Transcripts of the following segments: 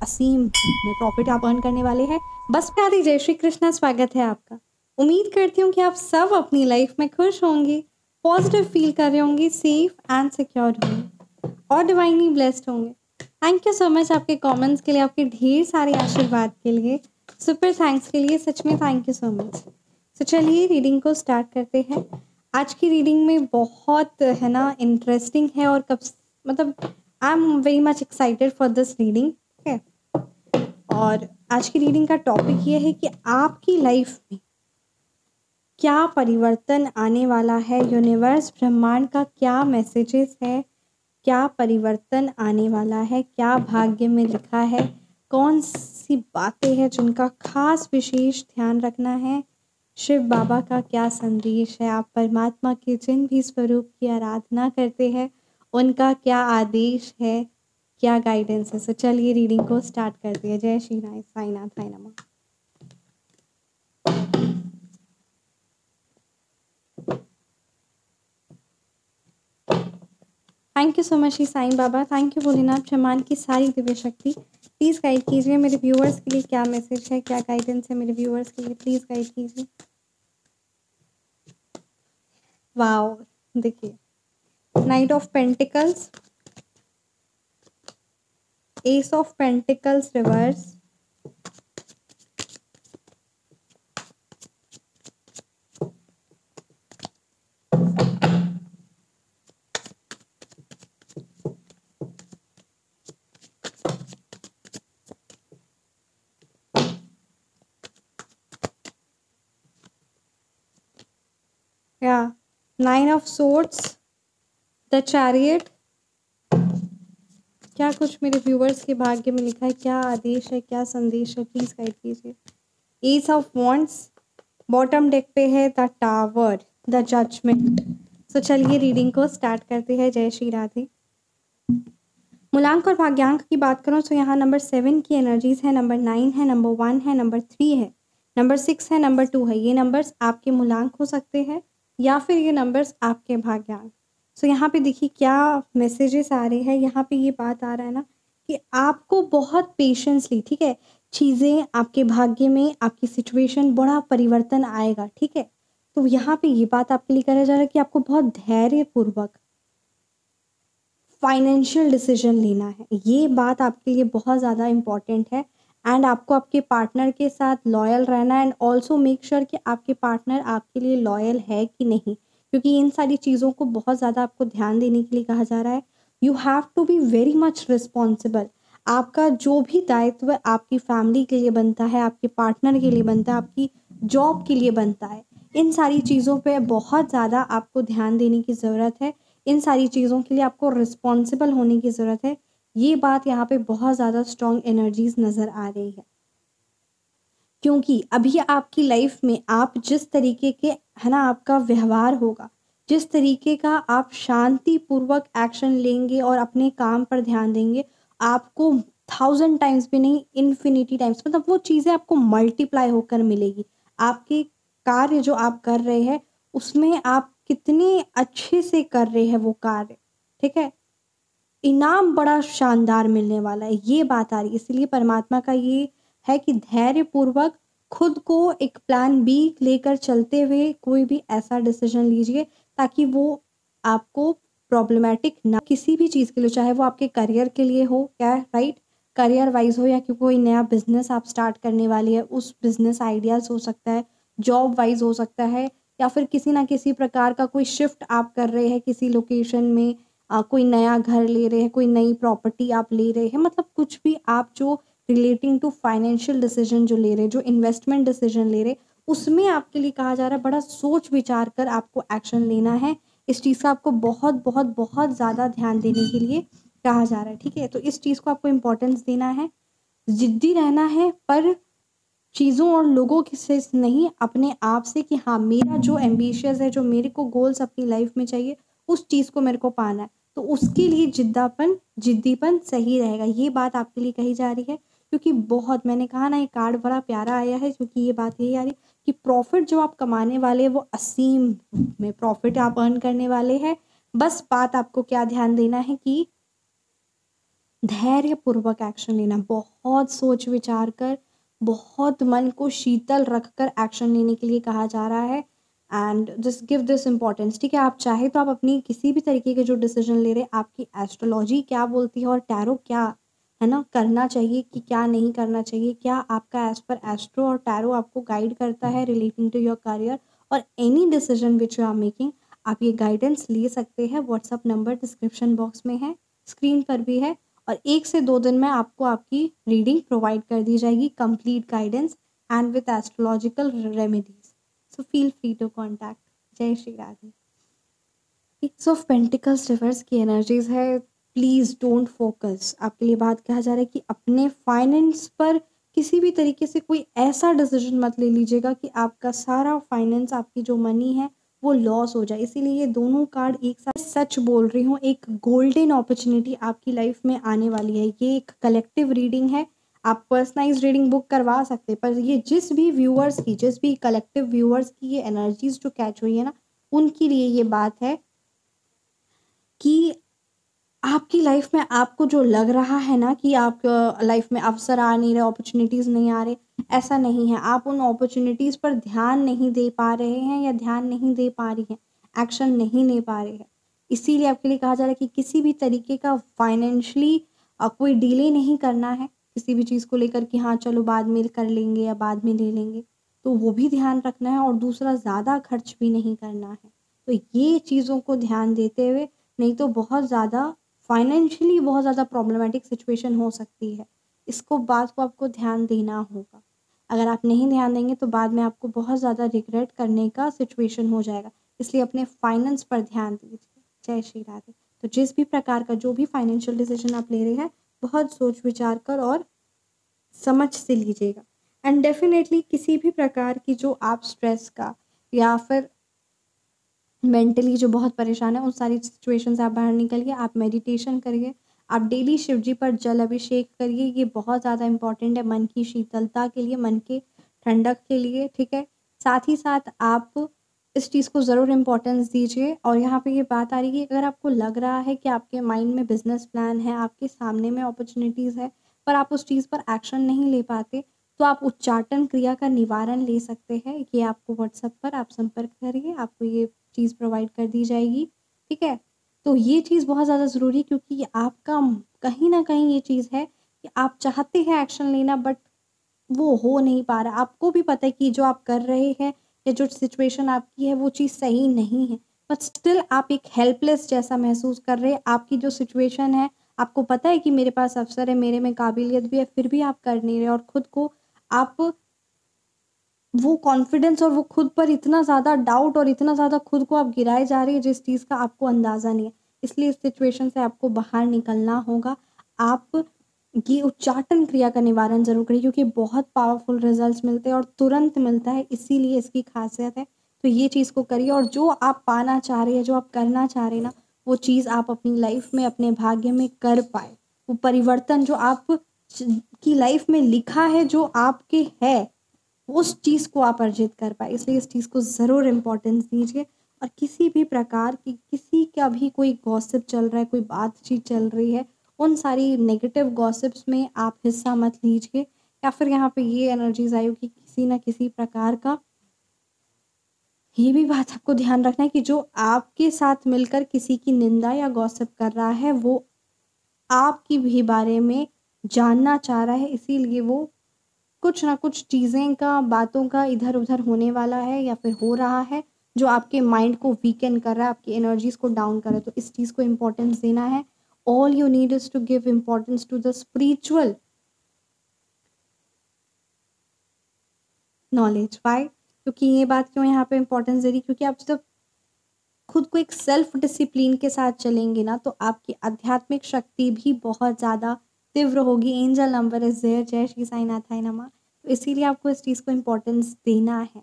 असीम में प्रॉफिट आप अर्न करने वाले हैं। बस प्यारी जय श्री कृष्णा, स्वागत है आपका। उम्मीद करती हूँ कि आप सब अपनी लाइफ में खुश होंगे, पॉजिटिव फील कर रहे होंगे, सेफ एंड सिक्योर होंगे और डिवाइनली ब्लेस्ड होंगे। थैंक यू सो मच आपके कमेंट्स के लिए, आपके ढेर सारे आशीर्वाद के लिए, सुपर थैंक्स के लिए, सच में थैंक यू सो मच। तो चलिए रीडिंग को स्टार्ट करते हैं। आज की रीडिंग में बहुत है ना इंटरेस्टिंग है और कब मतलब I am very much excited for this reading. ठीक है, और आज की रीडिंग का टॉपिक ये है कि आपकी लाइफ में क्या परिवर्तन आने वाला है, यूनिवर्स ब्रह्मांड का क्या मैसेजेस है, क्या परिवर्तन आने वाला है, क्या भाग्य में लिखा है, कौन सी बातें हैं जिनका खास विशेष ध्यान रखना है, शिव बाबा का क्या संदेश है, आप परमात्मा के जिन भी स्वरूप की आराधना करते हैं उनका क्या आदेश है, क्या गाइडेंस है। सो चलिए रीडिंग को स्टार्ट करते हैं। जय श्री राम, साईनाथ साई नमः। Thank you so much Sai Baba, thank you Bholenath ब्रह्मांड की सारी दिव्य शक्ति। प्लीज़ गाइड कीजिए मेरे व्यूअर्स के लिए, क्या मैसेज है, क्या गाइडेंस है मेरे व्यूअर्स के लिए, प्लीज़ गाइड कीजिए। वाओ, देखिए knight of pentacles, ace of pentacles reverse, या nine of swords, the chariot. क्या कुछ मेरे व्यूअर्स के भाग्य में लिखा है, क्या आदेश है, क्या संदेश है, प्लीज गाइड कीजिए। S of wands, bottom deck पे है द टावर, द जजमेंट। सो चलिए रीडिंग को स्टार्ट करते हैं। जय श्री राधे। मूलांक और भाग्यांक की बात करूं तो यहाँ नंबर 7 की एनर्जीज है, नंबर 9 है, नंबर 1 है, नंबर 3 है, नंबर 6 है, नंबर 2 है। ये नंबर्स आपके मूलांक हो सकते हैं या फिर ये नंबर्स आपके भाग्यांक। सो यहाँ पे देखिए क्या मैसेजेस आ रहे हैं। यहाँ पे ये बात आ रहा है ना कि आपको बहुत पेशेंसली, ठीक है, चीज़ें आपके भाग्य में, आपकी सिचुएशन बड़ा परिवर्तन आएगा। ठीक है, तो यहाँ पे ये बात आपके लिए कहा जा रहा है कि आपको बहुत धैर्यपूर्वक फाइनेंशियल डिसीजन लेना है। ये बात आपके लिए बहुत ज़्यादा इम्पॉर्टेंट है। एंड आपको आपके पार्टनर के साथ लॉयल रहना एंड ऑल्सो मेक श्योर कि आपके पार्टनर आपके लिए लॉयल है कि नहीं, क्योंकि इन सारी चीज़ों को बहुत ज़्यादा आपको ध्यान देने के लिए कहा जा रहा है। You have to be very much responsible. आपका जो भी दायित्व आपकी फैमिली के लिए बनता है, आपके पार्टनर के लिए बनता है, आपकी जॉब के लिए बनता है, इन सारी चीज़ों पे बहुत ज़्यादा आपको ध्यान देने की ज़रूरत है। इन सारी चीज़ों के लिए आपको रिस्पॉन्सिबल होने की ज़रूरत है। ये बात यहाँ पे बहुत ज़्यादा स्ट्रॉन्ग एनर्जीज नज़र आ रही है, क्योंकि अभी आपकी लाइफ में आप जिस तरीके के है ना आपका व्यवहार होगा, जिस तरीके का आप शांतिपूर्वक एक्शन लेंगे और अपने काम पर ध्यान देंगे, आपको 1000 टाइम्स भी नहीं, इन्फिनिटी टाइम्स, मतलब वो चीज़ें आपको मल्टीप्लाई होकर मिलेगी। आपके कार्य जो आप कर रहे हैं उसमें आप कितने अच्छे से कर रहे हैं वो कार्य, ठीक है, इनाम बड़ा शानदार मिलने वाला है। ये बात आ रही है। इसलिए परमात्मा का ये है कि धैर्यपूर्वक खुद को एक प्लान बी लेकर चलते हुए कोई भी ऐसा डिसीजन लीजिए ताकि वो आपको प्रॉब्लमेटिक ना, किसी भी चीज़ के लिए, चाहे वो आपके करियर के लिए हो, क्या राइट, करियर वाइज हो, या कि कोई नया बिजनेस आप स्टार्ट करने वाली है, उस बिजनेस आइडियाज़ हो सकता है, जॉब वाइज हो सकता है, या फिर किसी ना किसी प्रकार का कोई शिफ्ट आप कर रहे हैं किसी लोकेशन में, कोई नया घर ले रहे हैं, कोई नई प्रॉपर्टी आप ले रहे हैं, मतलब कुछ भी आप जो रिलेटिंग टू फाइनेंशियल डिसीजन जो ले रहे हैं, जो इन्वेस्टमेंट डिसीजन ले रहे हैं, उसमें आपके लिए कहा जा रहा है बड़ा सोच विचार कर आपको एक्शन लेना है। इस चीज़ का आपको बहुत बहुत बहुत ज़्यादा ध्यान देने के लिए कहा जा रहा है। ठीक है, तो इस चीज़ को आपको इम्पोर्टेंस देना है, जिद्दी रहना है, पर चीज़ों और लोगों की से नहीं, अपने आप से कि हाँ मेरा जो एम्बिशियस है, जो मेरे को गोल्स अपनी लाइफ में चाहिए, उस चीज़ को मेरे को पाना है, तो उसके लिए जिद्दीपन सही रहेगा। ये बात आपके लिए कही जा रही है, क्योंकि बहुत, मैंने कहा ना, ये कार्ड बड़ा प्यारा आया है, क्योंकि ये बात यही आ रही है कि प्रॉफिट जो आप कमाने वाले हैं वो असीम में प्रॉफिट आप अर्न करने वाले हैं। बस बात आपको क्या ध्यान देना है कि धैर्यपूर्वक एक्शन लेना, बहुत सोच विचार कर, बहुत मन को शीतल रखकर एक्शन लेने के लिए कहा जा रहा है। And just give this importance, ठीक है? आप चाहे तो आप अपनी किसी भी तरीके के जो डिसीजन ले रहे हैं, आपकी एस्ट्रोलॉजी क्या बोलती है और टैरो क्या है ना करना चाहिए कि क्या नहीं करना चाहिए, क्या आपका एज पर एस्ट्रो और टैरो आपको गाइड करता है रिलेटिंग टू योर करियर और any decision which you are making, आप ये गाइडेंस ले सकते हैं। व्हाट्सअप नंबर डिस्क्रिप्शन बॉक्स में है, स्क्रीन पर भी है, और 1 से 2 दिन में आपको आपकी रीडिंग प्रोवाइड कर दी जाएगी, complete guidance and with astrological remedies. So feel free to contact. जय Shri Radhe. Six of pentacles reverse की एनर्जीज है। प्लीज़ डोंट फोकस, आपके लिए बात कहा जा रहा है कि अपने फाइनेंस पर किसी भी तरीके से कोई ऐसा डिसीजन मत ले लीजिएगा कि आपका सारा फाइनेंस, आपकी जो मनी है वो लॉस हो जाए। इसीलिए ये दोनों कार्ड एक साथ, सच बोल रही हूँ, एक गोल्डन अपॉर्चुनिटी आपकी लाइफ में आने वाली है। ये एक कलेक्टिव रीडिंग है, आप पर्सनलाइज रीडिंग बुक करवा सकते हैं, पर ये जिस भी व्यूअर्स की, जिस भी कलेक्टिव व्यूअर्स की ये एनर्जीज जो कैच हुई है ना, उनके लिए ये बात है कि आपकी लाइफ में आपको जो लग रहा है ना कि आप लाइफ में अवसर आ नहीं रहे, अपॉर्चुनिटीज़ नहीं आ रहे, ऐसा नहीं है। आप उन अपॉर्चुनिटीज़ पर ध्यान नहीं दे पा रहे हैं या ध्यान नहीं दे पा रही हैं, एक्शन नहीं ले पा रहे हैं। इसीलिए आपके लिए कहा जा रहा है कि किसी भी तरीके का फाइनेंशियली कोई डिले नहीं करना है किसी भी चीज़ को लेकर कि हाँ चलो बाद में कर लेंगे या बाद में ले लेंगे, तो वो भी ध्यान रखना है। और दूसरा, ज़्यादा खर्च भी नहीं करना है। तो ये चीज़ों को ध्यान देते हुए, नहीं तो बहुत ज़्यादा फाइनेंशियली बहुत ज़्यादा प्रॉब्लमेटिक सिचुएशन हो सकती है। इसको बात को आपको ध्यान देना होगा। अगर आप नहीं ध्यान देंगे तो बाद में आपको बहुत ज़्यादा रिग्रेट करने का सिचुएशन हो जाएगा। इसलिए अपने फाइनेंस पर ध्यान दीजिए। जय श्री राधे। तो जिस भी प्रकार का जो भी फाइनेंशियल डिसीजन आप ले रहे हैं, बहुत सोच विचार कर और समझ से लीजिएगा। एंड डेफिनेटली किसी भी प्रकार की जो आप स्ट्रेस का या फिर मेंटली जो बहुत परेशान है, उन सारी सिचुएशन से आप बाहर निकलिए। आप मेडिटेशन करिए, आप डेली शिव जी पर जल अभिषेक करिए। ये बहुत ज़्यादा इंपॉर्टेंट है मन की शीतलता के लिए, मन के ठंडक के लिए, ठीक है? साथ ही साथ आप इस चीज़ को ज़रूर इम्पोर्टेंस दीजिए। और यहाँ पे ये बात आ रही है कि अगर आपको लग रहा है कि आपके माइंड में बिजनेस प्लान है, आपके सामने में अपॉर्चुनिटीज़ है, पर आप उस चीज़ पर एक्शन नहीं ले पाते, तो आप उच्चाटन क्रिया का निवारण ले सकते हैं। ये आपको व्हाट्सएप पर आप संपर्क करिए, आपको ये चीज़ प्रोवाइड कर दी जाएगी, ठीक है? तो ये चीज़ बहुत ज़्यादा ज़रूरी है, क्योंकि ये आपका कहीं न कहीं ये चीज़ है कि आप चाहते हैं एक्शन लेना, बट वो हो नहीं पा रहा। आपको भी पता है कि जो आप कर रहे हैं या जो सिचुएशन आपकी है वो चीज़ सही नहीं है, बट स्टिल आप एक हेल्पलेस जैसा महसूस कर रहे हैं। आपकी जो सिचुएशन है, आपको पता है कि मेरे पास अवसर है, मेरे में काबिलियत भी है, फिर भी आप कर नहीं रहे, और खुद को आप वो कॉन्फिडेंस और वो खुद पर इतना ज़्यादा डाउट और इतना ज़्यादा खुद को आप गिराए जा रही है जिस चीज़ का आपको अंदाज़ा नहीं है। इसलिए इस सिचुएशन से आपको बाहर निकलना होगा। आप ये उच्चाटन क्रिया का निवारण ज़रूर करिए, क्योंकि बहुत पावरफुल रिजल्ट्स मिलते हैं और तुरंत मिलता है, इसीलिए इसकी खासियत है। तो ये चीज़ को करिए, और जो आप पाना चाह रहे हैं, जो आप करना चाह रहे हैं ना, वो चीज़ आप अपनी लाइफ में, अपने भाग्य में कर पाए। वो परिवर्तन जो आप की लाइफ में लिखा है, जो आपके है, उस चीज़ को आप अर्जित कर पाए। इसलिए इस चीज़ को ज़रूर इम्पोर्टेंस दीजिए। और किसी भी प्रकार की, किसी का भी कोई गॉसिप चल रहा है, कोई बातचीत चल रही है, उन सारी नेगेटिव गॉसिप्स में आप हिस्सा मत लीजिए। या फिर यहाँ पे ये एनर्जीज आई हो कि किसी ना किसी प्रकार का, ये भी बात आपको ध्यान रखना है कि जो आपके साथ मिलकर किसी की निंदा या गॉसिप कर रहा है, वो आपकी भी बारे में जानना चाह रहा है। इसीलिए वो कुछ ना कुछ चीज़ें का, बातों का इधर-उधर होने वाला है या फिर हो रहा है, जो आपके माइंड को वीकन कर रहा है, आपकी एनर्जीज़ को डाउन कर रहा है। तो इस चीज़ को इम्पोर्टेंस देना है। All you need is to give importance to the spiritual knowledge. Why? क्योंकि ये बात क्यों यहाँ पे इम्पोर्टेंस दे रही, क्योंकि आप जब खुद को एक सेल्फ डिसिप्लिन के साथ चलेंगे ना, तो आपकी आध्यात्मिक शक्ति भी बहुत ज़्यादा तीव्र होगी। Angel number is there. जय श्री साईनाथाय नमः। तो इसीलिए आपको इस चीज़ को इम्पोर्टेंस देना है।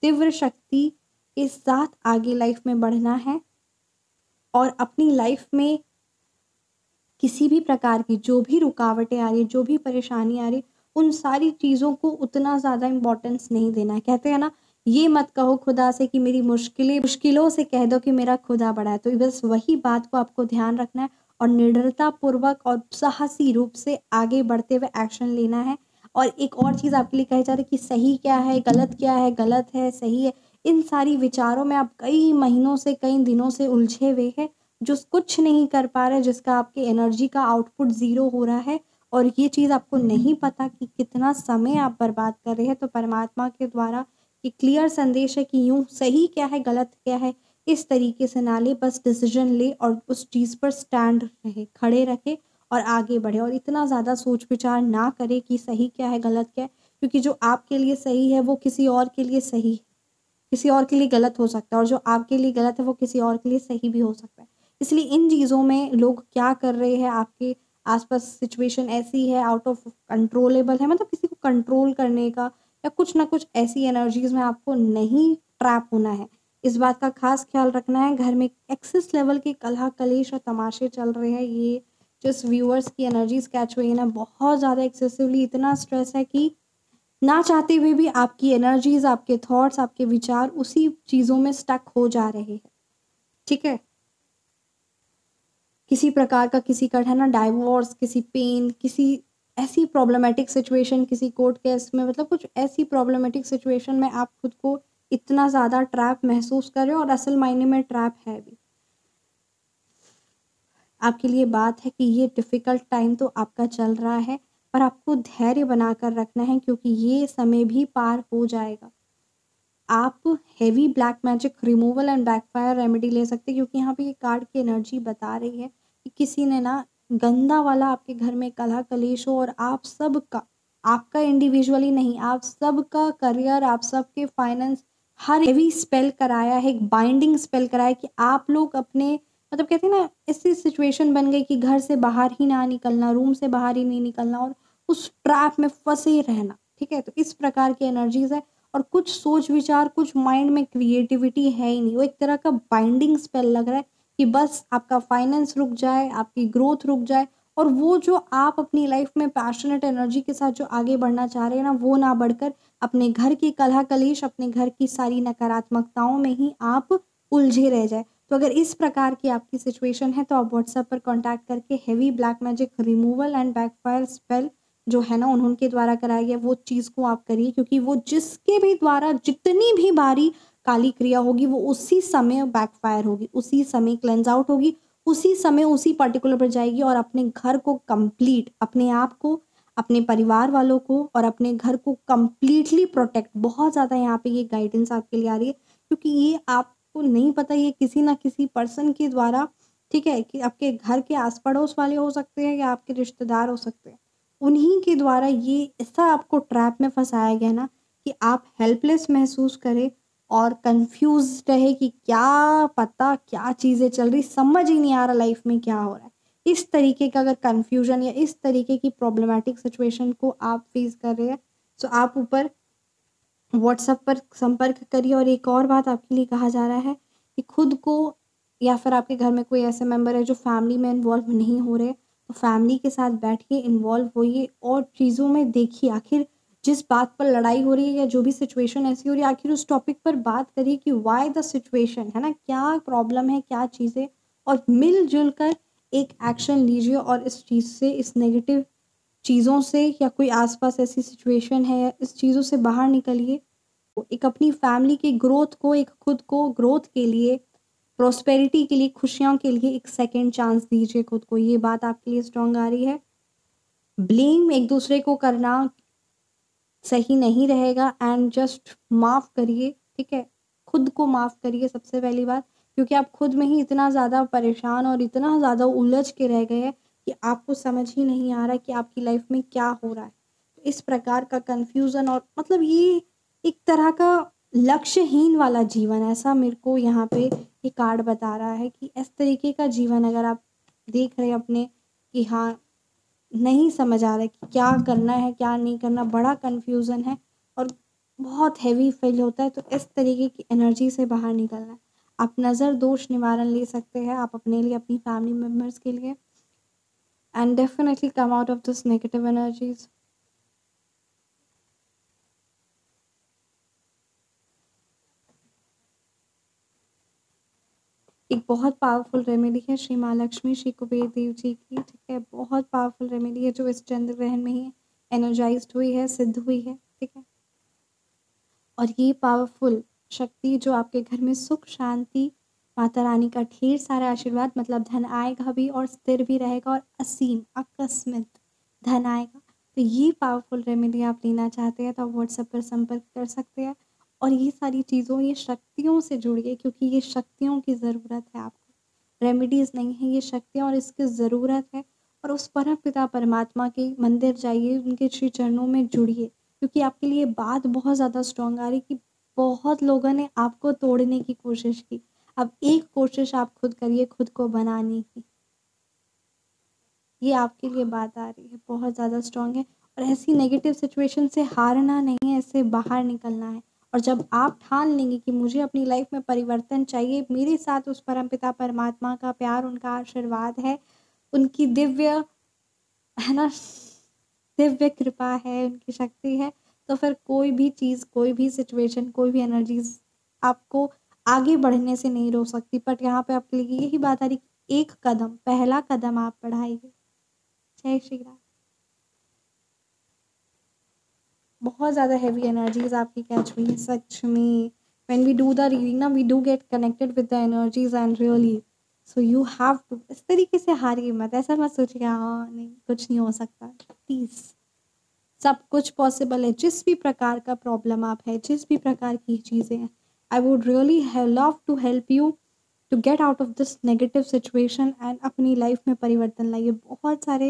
तीव्र शक्ति के साथ आगे लाइफ में बढ़ना है, और अपनी लाइफ में किसी भी प्रकार की जो भी रुकावटें आ रही है, जो भी परेशानी आ रही है, उन सारी चीज़ों को उतना ज़्यादा इम्पोर्टेंस नहीं देना है। कहते हैं ना, ये मत कहो खुदा से कि मेरी मुश्किलों से कह दो कि मेरा खुदा बड़ा है। तो बस वही बात को आपको ध्यान रखना है, और निडरता पूर्वक और साहसी रूप से आगे बढ़ते हुए एक्शन लेना है। और एक और चीज़ आपके लिए कही जा रही है कि सही क्या है, गलत है, सही है, इन सारी विचारों में आप कई महीनों से, कई दिनों से उलझे हुए हैं, जो कुछ नहीं कर पा रहे, जिसका आपकी एनर्जी का आउटपुट ज़ीरो हो रहा है और ये चीज़ आपको नहीं पता कि कितना समय आप बर्बाद कर रहे हैं। तो परमात्मा के द्वारा ये क्लियर संदेश है कि यूँ सही क्या है, गलत क्या है, इस तरीके से ना ले, बस डिसीजन ले और उस चीज़ पर स्टैंड रहे, खड़े रखे और आगे बढ़े और इतना ज़्यादा सोच विचार ना करे कि सही क्या है, गलत क्या है, क्योंकि जो आपके लिए सही है वो किसी और के लिए सही है, किसी और के लिए गलत हो सकता है और जो आपके लिए गलत है वो किसी और के लिए सही भी हो सकता है। इसलिए इन चीज़ों में लोग क्या कर रहे हैं, आपके आस-पास सिचुएशन ऐसी है, आउट ऑफ कंट्रोलेबल है, मतलब किसी को कंट्रोल करने का या कुछ ना कुछ ऐसी एनर्जीज़ में आपको नहीं ट्रैप होना है। इस बात का ख़ास ख़्याल रखना है, घर में एक्सेस लेवल के कलह-कलेश और तमाशे चल रहे हैं, ये जिस व्यूअर्स की एनर्जीज़ कैच हुई है ना, बहुत ज़्यादा एक्सेसिवली इतना स्ट्रेस है कि ना चाहते हुए भी आपकी एनर्जीज़, आपके थॉट्स, आपके विचार उसी चीज़ों में स्टक हो जा रहे हैं, ठीक है? किसी प्रकार का किसी का है ना डाइवोर्स, किसी पेन, किसी ऐसी प्रॉब्लमैटिक सिचुएशन, किसी कोर्ट केस में, मतलब कुछ ऐसी प्रॉब्लमैटिक सिचुएशन में आप खुद को इतना ज़्यादा ट्रैप महसूस कर रहे हो और असल मायने में ट्रैप है भी। आपके लिए बात है कि ये डिफ़िकल्ट टाइम तो आपका चल रहा है, पर आपको धैर्य बनाकर रखना है क्योंकि ये समय भी पार हो जाएगा। आप heavy black magic removal and backfire remedy ले सकते हैं क्योंकि यहाँ पे ये कार्ड की एनर्जी बता रही है कि किसी ने ना गंदा वाला आपके घर में कलह कलेश हो और आप सबका, आपका इंडिविजुअली नहीं, आप सबका करियर, आप सबके फाइनेंस, हर हेवी स्पेल कराया है, एक बाइंडिंग स्पेल कराया कि आप लोग अपने, मतलब कहते हैं ना, ऐसी सिचुएशन बन गई कि घर से बाहर ही ना निकलना, रूम से बाहर ही नहीं निकलना और उस ट्रैप में फंसे रहना, ठीक है? तो इस प्रकार की एनर्जीज है और कुछ सोच विचार, कुछ माइंड में क्रिएटिविटी है ही नहीं, वो एक तरह का बाइंडिंग स्पेल लग रहा है कि बस आपका फाइनेंस रुक जाए, आपकी ग्रोथ रुक जाए और वो जो आप अपनी लाइफ में पैशनेट एनर्जी के साथ जो आगे बढ़ना चाह रहे हैं ना, वो ना बढ़कर अपने घर की कलह कलेश, अपने घर की सारी नकारात्मकताओं में ही आप उलझे रह जाए। तो अगर इस प्रकार की आपकी सिचुएशन है तो आप व्हाट्सएप पर कॉन्टैक्ट करके heavy black magic removal and backfire spell जो है ना उन्होंने द्वारा कराया गया वो चीज़ को आप करिए, क्योंकि वो जिसके भी द्वारा जितनी भी बारी काली क्रिया होगी वो उसी समय बैकफायर होगी, उसी समय क्लेंज आउट होगी, उसी समय उसी पर्टिकुलर पर जाएगी और अपने घर को कंप्लीट, अपने आप को, अपने परिवार वालों को और अपने घर को कंप्लीटली प्रोटेक्ट, बहुत ज़्यादा यहाँ पे ये गाइडेंस आपके लिए आ रही है क्योंकि ये आपको नहीं पता, ये किसी ना किसी पर्सन के द्वारा, ठीक है, कि आपके घर के आस पड़ोस वाले हो सकते हैं या आपके रिश्तेदार हो सकते हैं, उन्हीं के द्वारा ये ऐसा आपको ट्रैप में फँसाया गया ना कि आप हेल्पलेस महसूस करें और कंफ्यूज रहे कि क्या पता क्या चीज़ें चल रही, समझ ही नहीं आ रहा लाइफ में क्या हो रहा है। इस तरीके का अगर कन्फ्यूजन या इस तरीके की प्रॉब्लमैटिक सिचुएशन को आप फेस कर रहे हैं, तो आप ऊपर व्हाट्सएप पर संपर्क करिए। और एक और बात आपके लिए कहा जा रहा है कि खुद को, या फिर आपके घर में कोई ऐसे मेंबर है जो फैमिली में इन्वॉल्व नहीं हो रहे, तो फैमिली के साथ बैठिए, इन्वॉल्व होइए और चीज़ों में देखिए आखिर जिस बात पर लड़ाई हो रही है या जो भी सिचुएशन ऐसी हो रही है, आखिर उस टॉपिक पर बात करिए कि व्हाई द सिचुएशन है ना, क्या प्रॉब्लम है, क्या चीज़ें, और मिलजुल कर एक एक्शन लीजिए और इस चीज़ से, इस नेगेटिव चीज़ों से या कोई आसपास ऐसी सिचुएशन है या इस चीज़ों से बाहर निकलिए। एक अपनी फैमिली की ग्रोथ को, एक खुद को ग्रोथ के लिए, प्रॉस्पेरिटी के लिए, खुशियों के लिए एक सेकंड चांस दीजिए खुद को। ये बात आपके लिए स्ट्रॉन्ग आ रही है। ब्लेम एक दूसरे को करना सही नहीं रहेगा एंड जस्ट माफ़ करिए, ठीक है? खुद को माफ़ करिए सबसे पहली बात, क्योंकि आप खुद में ही इतना ज़्यादा परेशान और इतना ज़्यादा उलझ के रह गए हैं कि आपको समझ ही नहीं आ रहा कि आपकी लाइफ में क्या हो रहा है। तो इस प्रकार का कन्फ्यूज़न और मतलब ये एक तरह का लक्ष्यहीन वाला जीवन, ऐसा मेरे को यहाँ पे ये कार्ड बता रहा है कि इस तरीके का जीवन अगर आप देख रहे हैं अपने, कि हाँ, नहीं समझ आ रहा है कि क्या करना है, क्या नहीं करना, बड़ा कन्फ्यूज़न है और बहुत हेवी फ़ील होता है, तो इस तरीके की एनर्जी से बाहर निकलना है। आप नज़र दोष निवारण ले सकते हैं, आप अपने लिए, अपनी फैमिली मेंबर्स के लिए, and definitely come out of this negative energies. एक बहुत पावरफुल रेमेडी है श्री महालक्ष्मी श्री कुबेर देव जी की, ठीक है। बहुत पावरफुल रेमेडी है जो इस चंद्र ग्रहण में ही एनर्जाइज्ड हुई है, सिद्ध हुई है, ठीक है। और ये पावरफुल शक्ति जो आपके घर में सुख शांति, माता रानी का ढेर सारा आशीर्वाद, मतलब धन आएगा भी और स्थिर भी रहेगा और असीम अकस्मित धन आएगा। तो ये पावरफुल रेमेडी आप लेना चाहते हैं तो आप व्हाट्सएप पर संपर्क कर सकते हैं। और ये सारी चीज़ों, ये शक्तियों से जुड़िए, क्योंकि ये शक्तियों की ज़रूरत है आपको, रेमेडीज़ नहीं है, ये शक्तियाँ और इसकी ज़रूरत है। और उस परम पिता परमात्मा के मंदिर जाइए, उनके श्री चरणों में जुड़िए, क्योंकि आपके लिए बात बहुत ज़्यादा स्ट्रॉन्ग आ रही कि बहुत लोगों ने आपको तोड़ने की कोशिश की। अब एक कोशिश आप खुद करिए खुद को बनाने की, ये आपके लिए बात आ रही है, बहुत ज़्यादा स्ट्रॉन्ग है। और ऐसी नेगेटिव सिचुएशन से हारना नहीं है, इससे बाहर निकलना है। और जब आप ठान लेंगे कि मुझे अपनी लाइफ में परिवर्तन चाहिए, मेरे साथ उस परमपिता परमात्मा का प्यार, उनका आशीर्वाद है, उनकी दिव्य, है ना, दिव्य कृपा है, उनकी शक्ति है, तो फिर कोई भी चीज़, कोई भी सिचुएशन, कोई भी एनर्जीज आपको आगे बढ़ने से नहीं रोक सकती। बट यहाँ पे आपके लिए यही बात आ रही कि एक कदम, पहला कदम आप बढ़ाइए। जय श्री राम। बहुत ज़्यादा हैवी एनर्जीज आपकी कैच हुई है सच में। When we do the reading ना, we do get connected with the energies and really, so you have to, इस तरीके से हारिए मत, ऐसा मत सोचिए हाँ नहीं कुछ नहीं हो सकता। प्लीज़, सब कुछ पॉसिबल है। जिस भी प्रकार का प्रॉब्लम आप है, जिस भी प्रकार की चीज़ें हैं, I would really love to help you to get out of this negative situation and अपनी लाइफ में परिवर्तन लाइए। बहुत सारे,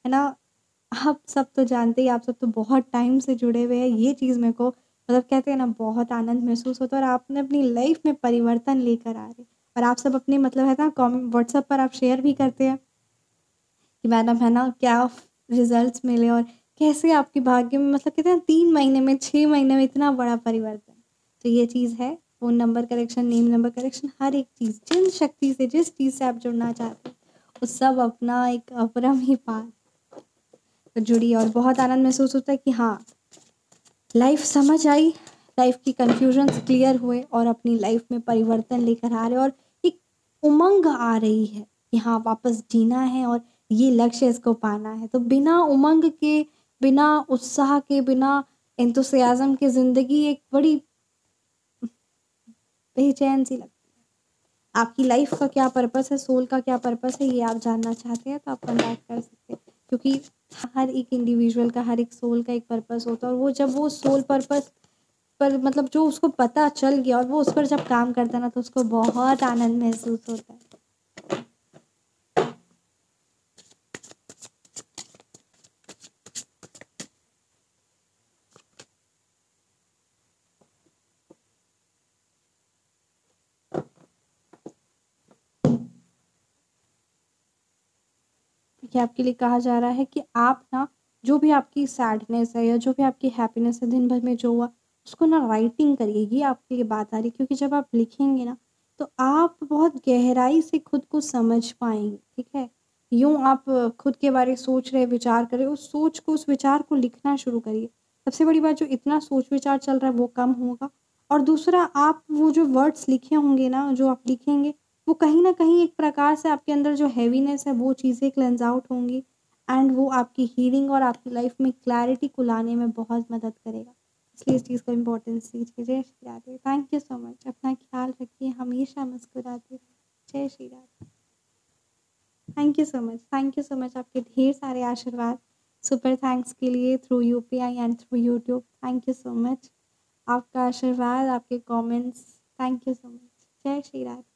है ना, आप सब तो जानते ही, आप सब तो बहुत टाइम से जुड़े हुए हैं, ये चीज़ मेरे को, मतलब कहते हैं ना, बहुत आनंद महसूस होता है। और आपने अपनी लाइफ में परिवर्तन लेकर आ रहे, और आप सब अपने, मतलब है ना, व्हाट्सएप पर आप शेयर भी करते हैं कि मैडम, है ना, क्या रिजल्ट्स मिले और कैसे आपके भाग्य में, मतलब कहते हैं 3 महीने में, 6 महीने में इतना बड़ा परिवर्तन। तो ये चीज़ है, phone number correction, name number correction, हर एक चीज़, जिन शक्ति से, जिस चीज़ से आप जुड़ना चाहते हैं, वो सब अपना एक अपरम ही पार तो जुड़ी। और बहुत आनंद महसूस होता है कि हाँ, लाइफ समझ आई, लाइफ की कन्फ्यूजन्स क्लियर हुए और अपनी लाइफ में परिवर्तन लेकर आ रहे, और एक उमंग आ रही है कि हाँ वापस जीना है और ये लक्ष्य इसको पाना है। तो बिना उमंग के, बिना उत्साह के, बिना एंथुसियाज्म के ज़िंदगी एक बड़ी बेचैन सी लगती है। आपकी लाइफ का क्या पर्पस है, सोल का क्या पर्पस है, ये आप जानना चाहते हैं तो आप कॉन्टैक्ट कर सकते हैं, क्योंकि हर एक इंडिविजुअल का, हर एक सोल का एक पर्पस होता है। और वो जब वो सोल पर्पस पर, मतलब जो उसको पता चल गया और वो उस पर जब काम करता है ना, तो उसको बहुत आनंद महसूस होता है। कि आपके लिए कहा जा रहा है कि आप ना, जो भी आपकी सैडनेस है या जो भी आपकी हैप्पीनेस है दिन भर में जो हुआ, उसको ना राइटिंग करिए। ये आपके लिए बात आ रही है, क्योंकि जब आप लिखेंगे ना, तो आप बहुत गहराई से खुद को समझ पाएंगे, ठीक है। यूं आप खुद के बारे में सोच रहे, विचार करें, उस सोच को, उस विचार को लिखना शुरू करिए। सबसे बड़ी बात, जो इतना सोच विचार चल रहा है वो कम होगा। और दूसरा, आप वो जो वर्ड्स लिखे होंगे ना, जो आप लिखेंगे, वो कहीं न कहीं एक प्रकार से आपके अंदर जो हेवीनेस है वो चीज़ें क्लेंज़ आउट होंगी, एंड वो आपकी हीलिंग और आपकी लाइफ में क्लैरिटी को लाने में बहुत मदद करेगा। इसलिए इस चीज़ को इम्पोर्टेंस दीजिए। जय Shri Radhe. Thank you so much. अपना ख्याल रखिए, हमेशा मुस्कुराते रहिए। जय Shri Radhe. Thank you so much, thank you so much. आपके ढेर सारे आशीर्वाद, सुपर थैंक्स के लिए through UPI and through YouTube, thank you so much. आपका आशीर्वाद, आपके comments, thank you so much. जय श्री राधे।